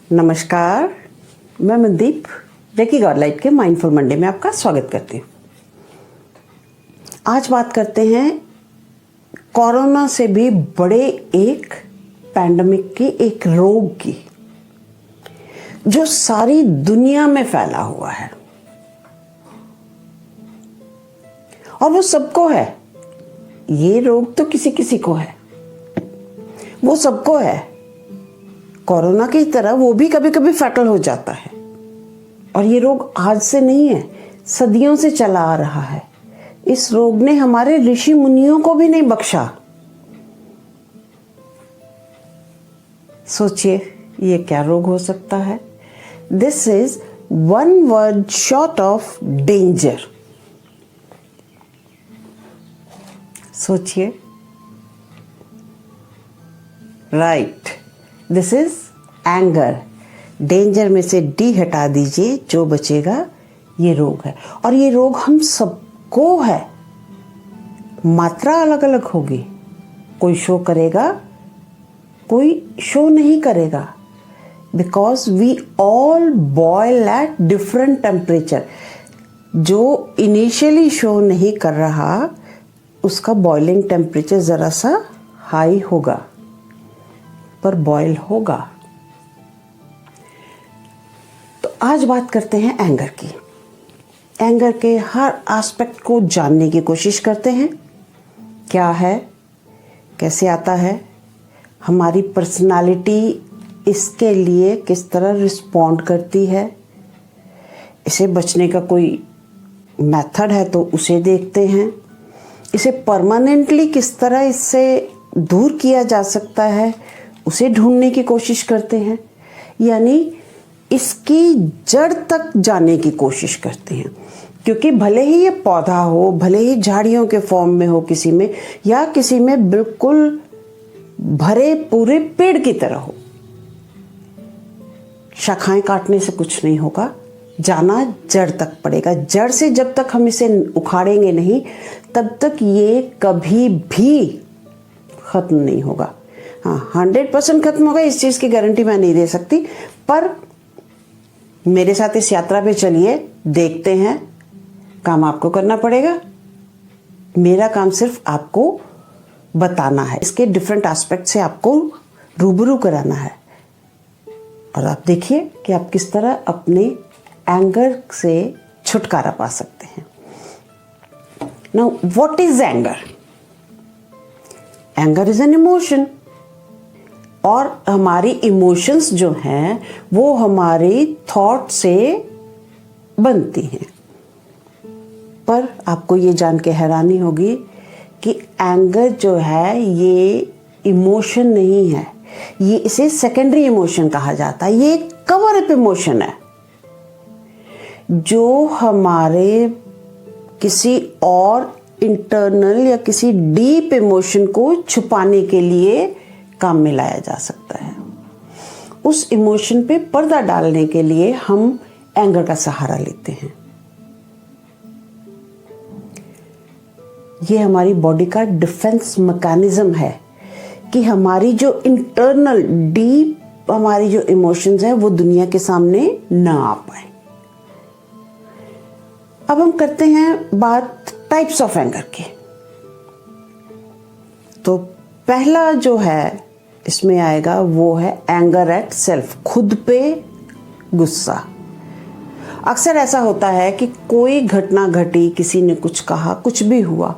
नमस्कार, मैं मनदीप रेकी गॉडलाइट के माइंडफुल मंडे में आपका स्वागत करती हूँ। आज बात करते हैं कोरोना से भी बड़े एक पैंडेमिक की, एक रोग की, जो सारी दुनिया में फैला हुआ है और वो सबको है। ये रोग तो किसी किसी को है, वो सबको है। कोरोना की तरह वो भी कभी कभी फैटल हो जाता है। और ये रोग आज से नहीं है, सदियों से चला आ रहा है। इस रोग ने हमारे ऋषि मुनियों को भी नहीं बख्शा। सोचिए ये क्या रोग हो सकता है। This is one word short of danger. सोचिए, right, this is anger. Danger में से डी हटा दीजिए, जो बचेगा ये रोग है। और ये रोग हम सबको है, मात्रा अलग अलग होगी। कोई शो करेगा, कोई शो नहीं करेगा, because we all boil at different temperature. जो इनिशियली शो नहीं कर रहा, उसका बॉइलिंग टेम्परेचर जरा सा हाई होगा, पर बॉयल होगा। तो आज बात करते हैं एंगर की। एंगर के हर एस्पेक्ट को जानने की कोशिश करते हैं। क्या है, कैसे आता है, हमारी पर्सनालिटी इसके लिए किस तरह रिस्पॉन्ड करती है, इसे बचने का कोई मेथड है तो उसे देखते हैं। इसे परमानेंटली किस तरह इससे दूर किया जा सकता है, उसे ढूंढने की कोशिश करते हैं। यानी इसकी जड़ तक जाने की कोशिश करते हैं। क्योंकि भले ही ये पौधा हो, भले ही झाड़ियों के फॉर्म में हो किसी में, या किसी में बिल्कुल भरे पूरे पेड़ की तरह हो, शाखाएं काटने से कुछ नहीं होगा, जाना जड़ तक पड़ेगा। जड़ से जब तक हम इसे उखाड़ेंगे नहीं, तब तक ये कभी भी खत्म नहीं होगा। हाँ, 100% खत्म होगा इस चीज की गारंटी मैं नहीं दे सकती, पर मेरे साथ इस यात्रा पे चलिए, देखते हैं। काम आपको करना पड़ेगा, मेरा काम सिर्फ आपको बताना है, इसके डिफरेंट एस्पेक्ट से आपको रूबरू कराना है। और आप देखिए कि आप किस तरह अपने एंगर से छुटकारा पा सकते हैं। Now what is anger? Anger is an emotion. और हमारी इमोशंस जो हैं वो हमारी थॉट से बनती हैं। पर आपको ये जान के हैरानी होगी कि एंगर जो है ये इमोशन नहीं है, ये इसे सेकेंडरी इमोशन कहा जाता है। ये एक कवर अप इमोशन है जो हमारे किसी और इंटरनल या किसी डीप इमोशन को छुपाने के लिए काम में लाया जा सकता है। उस इमोशन पे पर्दा डालने के लिए हम एंगर का सहारा लेते हैं। ये हमारी बॉडी का डिफेंस मैकेनिज्म है कि हमारी जो इंटरनल डीप हमारी जो इमोशंस हैं वो दुनिया के सामने ना आ पाए। अब हम करते हैं बात टाइप्स ऑफ एंगर की। तो पहला जो है इसमें आएगा वो है एंगर एट सेल्फ, खुद पे गुस्सा। अक्सर ऐसा होता है कि कोई घटना घटी, किसी ने कुछ कहा, कुछ भी हुआ,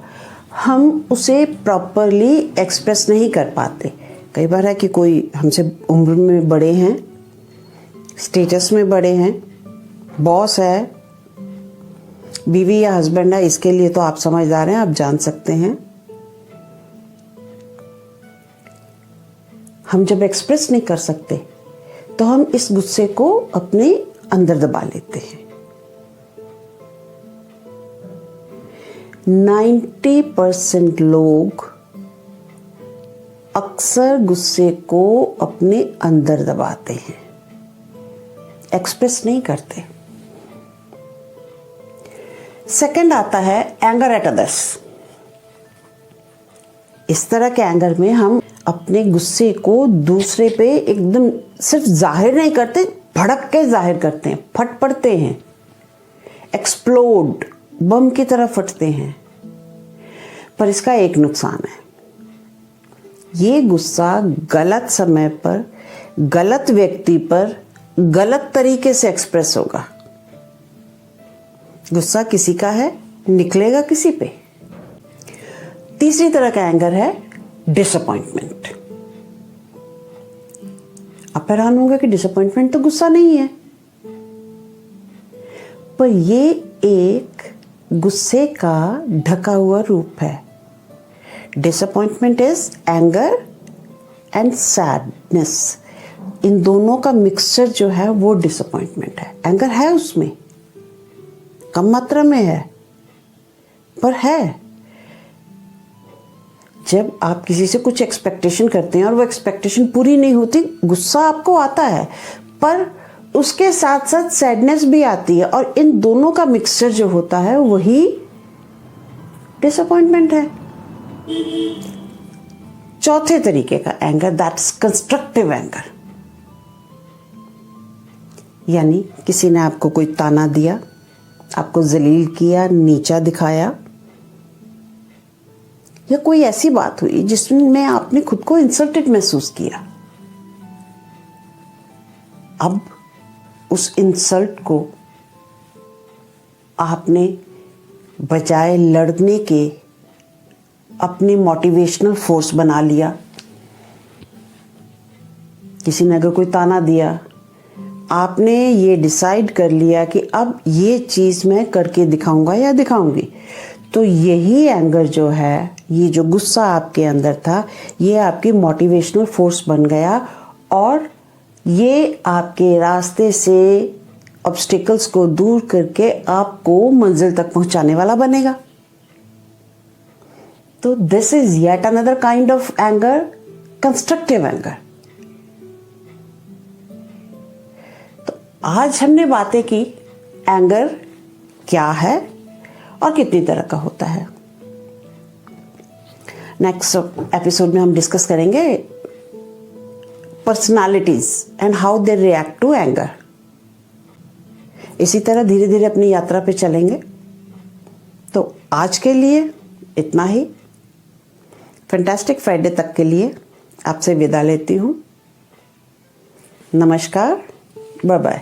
हम उसे प्रॉपरली एक्सप्रेस नहीं कर पाते। कई बार है कि कोई हमसे उम्र में बड़े हैं, स्टेटस में बड़े हैं, बॉस है, बीवी या हस्बैंड है, इसके लिए तो आप समझदार हैं, आप जान सकते हैं। हम जब एक्सप्रेस नहीं कर सकते तो हम इस गुस्से को अपने अंदर दबा लेते हैं। 90% लोग अक्सर गुस्से को अपने अंदर दबाते हैं, एक्सप्रेस नहीं करते। सेकंड आता है एंगर एट अदर्स। इस तरह के एंगर में हम अपने गुस्से को दूसरे पे एकदम सिर्फ जाहिर नहीं करते, भड़क के जाहिर करते हैं, फट पड़ते हैं, एक्सप्लोड, बम की तरह फटते हैं। पर इसका एक नुकसान है, ये गुस्सा गलत समय पर, गलत व्यक्ति पर, गलत तरीके से एक्सप्रेस होगा। गुस्सा किसी का है, निकलेगा किसी पे। तीसरी तरह का एंगर है डिसअपॉइंटमेंट। आप हैरान होंगे कि डिसअपॉइंटमेंट तो गुस्सा नहीं है, पर ये एक गुस्से का ढका हुआ रूप है। Disappointment is anger and sadness, इन दोनों का मिक्सचर जो है वो डिसअपॉइंटमेंट है। एंगर है उसमें, कम मात्रा में है, पर है। जब आप किसी से कुछ एक्सपेक्टेशन करते हैं और वो एक्सपेक्टेशन पूरी नहीं होती, गुस्सा आपको आता है, पर उसके साथ साथ सैडनेस भी आती है, और इन दोनों का मिक्सचर जो होता है वही डिसअपॉइंटमेंट है। चौथे तरीके का एंगर, दैट्स कंस्ट्रक्टिव एंगर, यानी किसी ने आपको कोई ताना दिया, आपको जलील किया, नीचा दिखाया, या कोई ऐसी बात हुई जिसमें आपने खुद को इंसल्टेड महसूस किया। अब उस इंसल्ट को आपने बजाय लड़ने के अपने मोटिवेशनल फोर्स बना लिया। किसी ने अगर कोई ताना दिया, आपने ये डिसाइड कर लिया कि अब ये चीज़ मैं करके दिखाऊंगा या दिखाऊंगी। तो यही एंगर जो है, ये जो गुस्सा आपके अंदर था, ये आपकी मोटिवेशनल फोर्स बन गया, और ये आपके रास्ते से ऑब्स्टिकल्स को दूर करके आपको मंजिल तक पहुंचाने वाला बनेगा। तो this is yet another kind of anger, constructive anger. तो आज हमने बातें की एंगर क्या है और कितनी तरह का होता है। नेक्स्ट एपिसोड में हम डिस्कस करेंगे personalities and how they react to anger. इसी तरह धीरे धीरे अपनी यात्रा पे चलेंगे। तो आज के लिए इतना ही। फैंटास्टिक फ्राइडे तक के लिए आपसे विदा लेती हूँ। नमस्कार, बाय बाय।